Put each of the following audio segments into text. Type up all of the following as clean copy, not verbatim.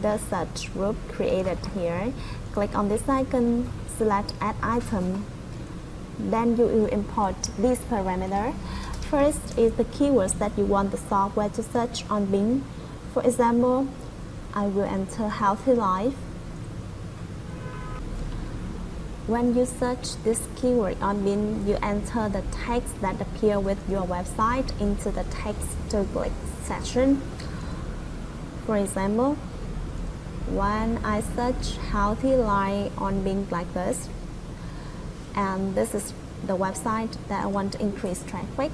the search group created here. Click on this icon, select Add Item. Then you will import these parameters. First is the keywords that you want the software to search on Bing. For example, I will enter healthy life. When you search this keyword on Bing, you enter the text that appear with your website into the text to click section. For example, when I search healthy life on Bing like this, and this is the website that I want to increase traffic,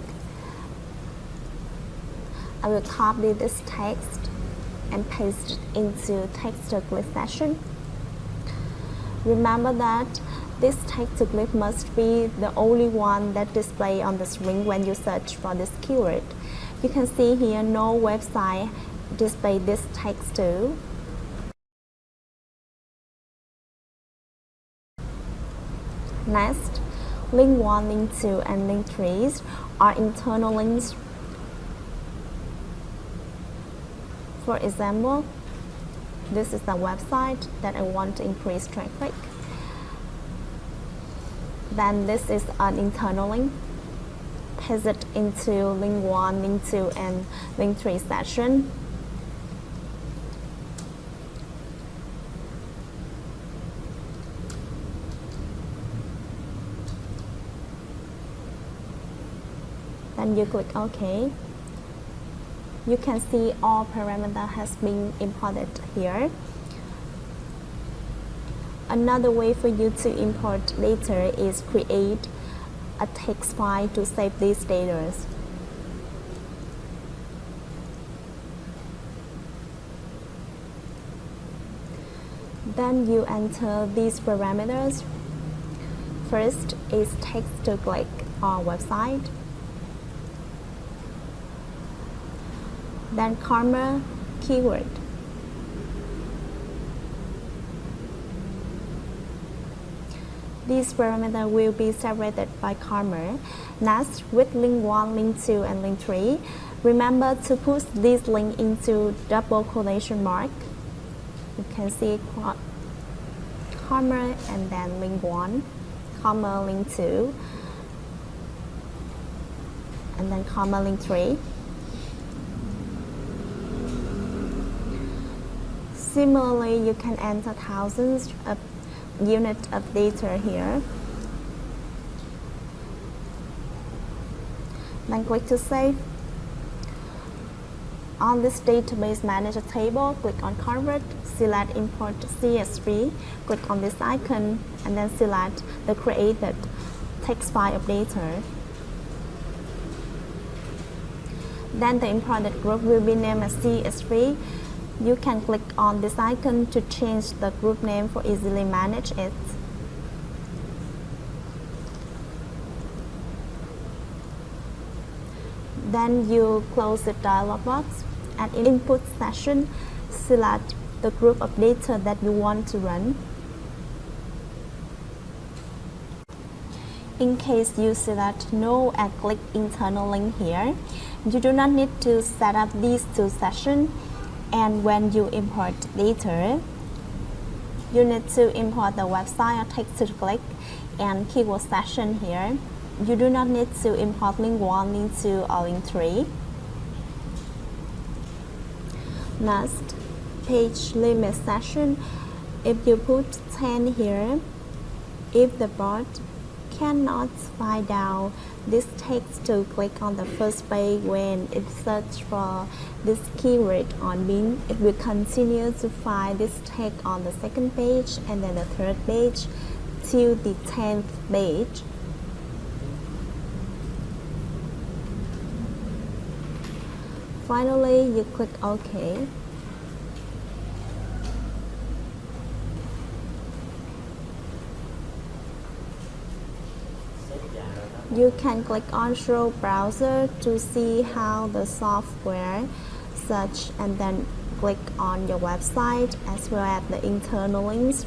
I will copy this text and paste it into text to click section. Remember that this text to click must be the only one that displays on the screen when you search for this keyword. You can see here no website display this text to. Next, link 1, link 2, and link 3 are internal links. For example, this is the website that I want to increase traffic. Then this is an internal link. Paste it into link 1, link 2, and link 3 section. Then you click OK. You can see all parameter has been imported here. Another way for you to import data is create a text file to save these data. Then you enter these parameters. First is text to click on website. Then comma keyword. These parameters will be separated by comma. Next, with link 1, link 2, and link 3, remember to put this link into double quotation mark. You can see comma and then link 1, comma link 2, and then comma link 3. Similarly, you can enter thousands of units of data here. Then click to save. On this database manager table, click on Convert, select Import CSV, click on this icon, and then select the created text file of data. Then the imported group will be named as CSV. You can click on this icon to change the group name for easily manage it. Then you close the dialog box. At input section, select the group of data that you want to run. In case you select no and click internal link here, you do not need to set up these two sections. And when you import data, you need to import the website or text to click and keyword section here. You do not need to import link 1, link 2, or link 3. Next, page limit section. If you put 10 here, if the bot cannot find out this text to click on the first page when it searches for this keyword on Bing, it will continue to find this text on the second page and then the third page till the 10th page. Finally, you click OK. You can click on Show Browser to see how the software search and then click on your website as well as the internal links.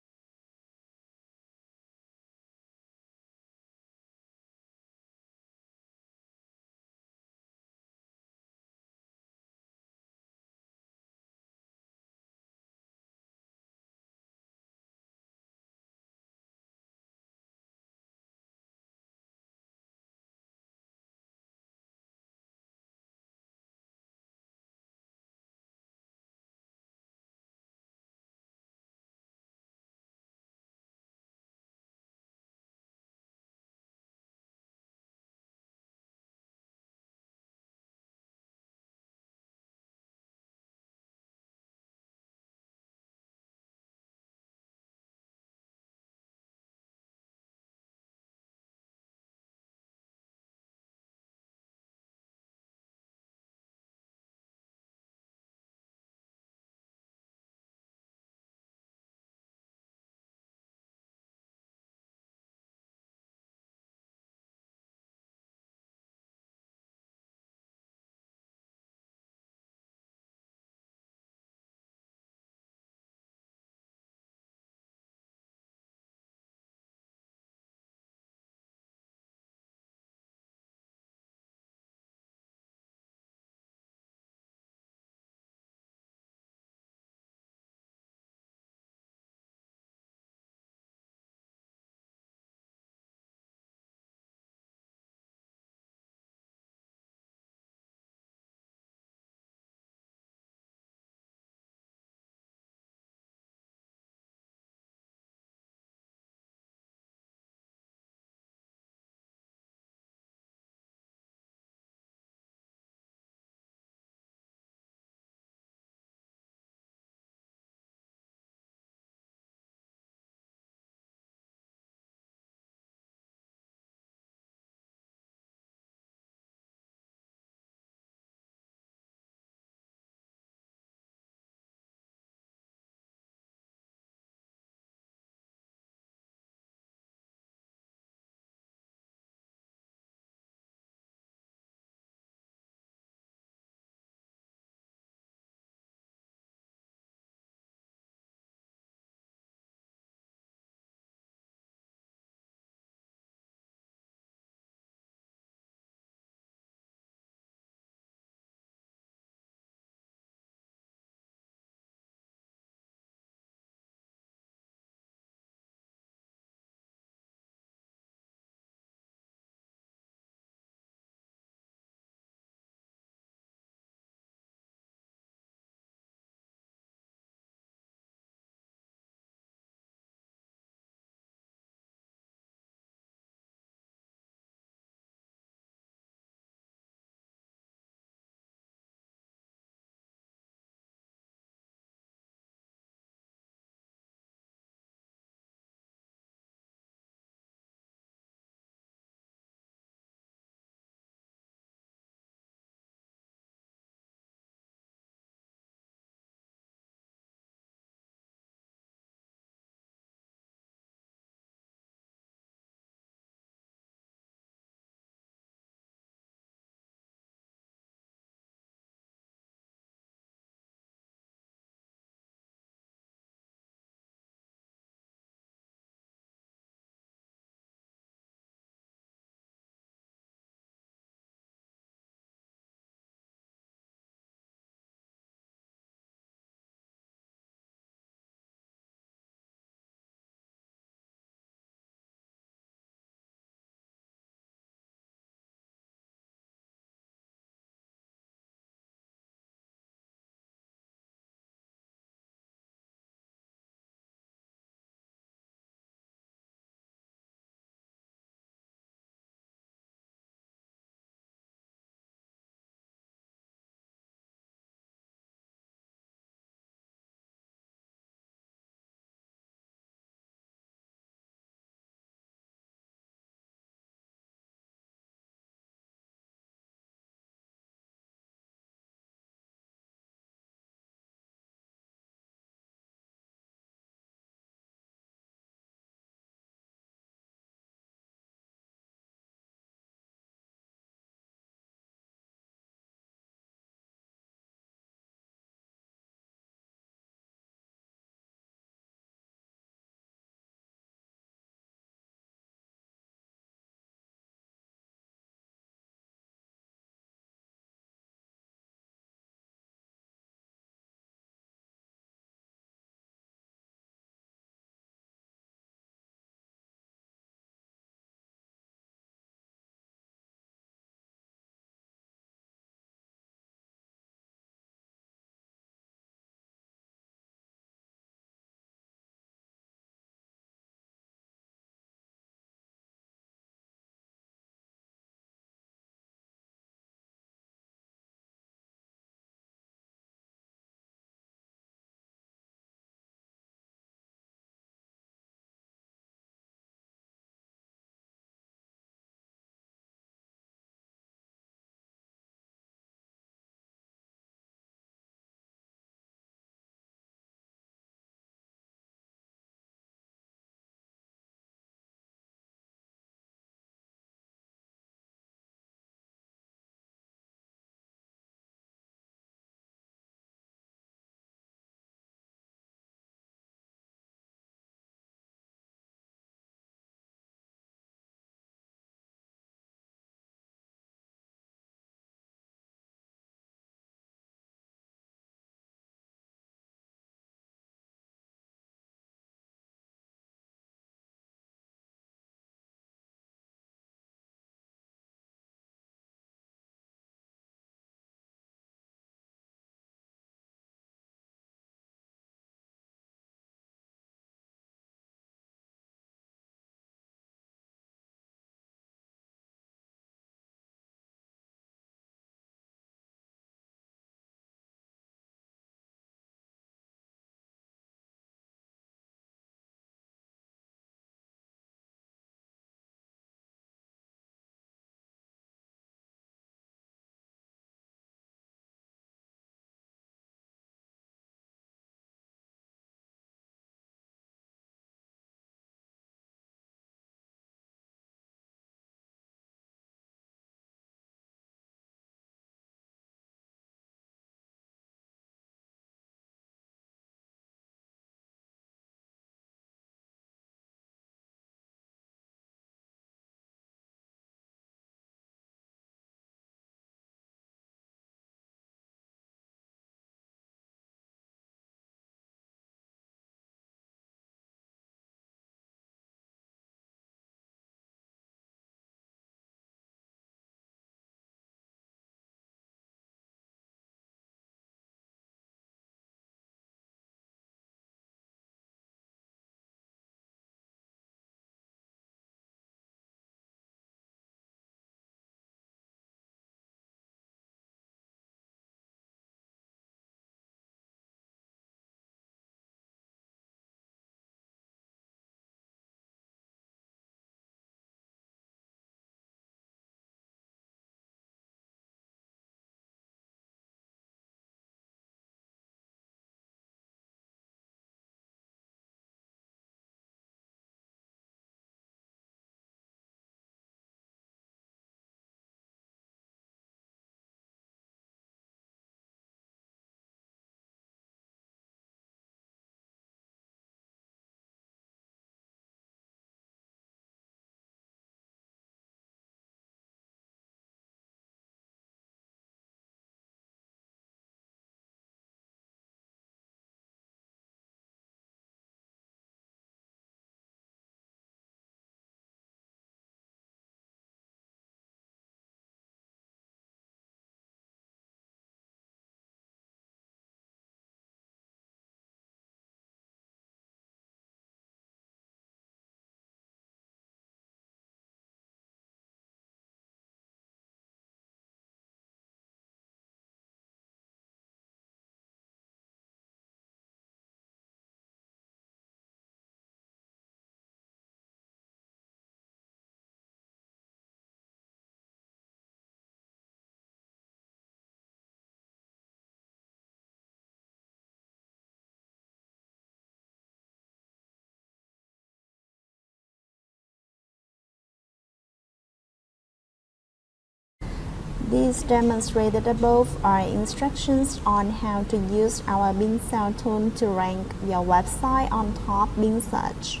These demonstrated above are instructions on how to use our Seo Tool to rank your website on top Bing search.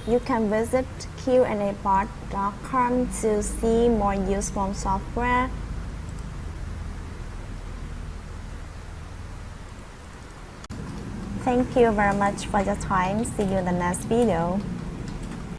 You can visit Q&Apod.com to see more useful software. Thank you very much for your time. See you in the next video.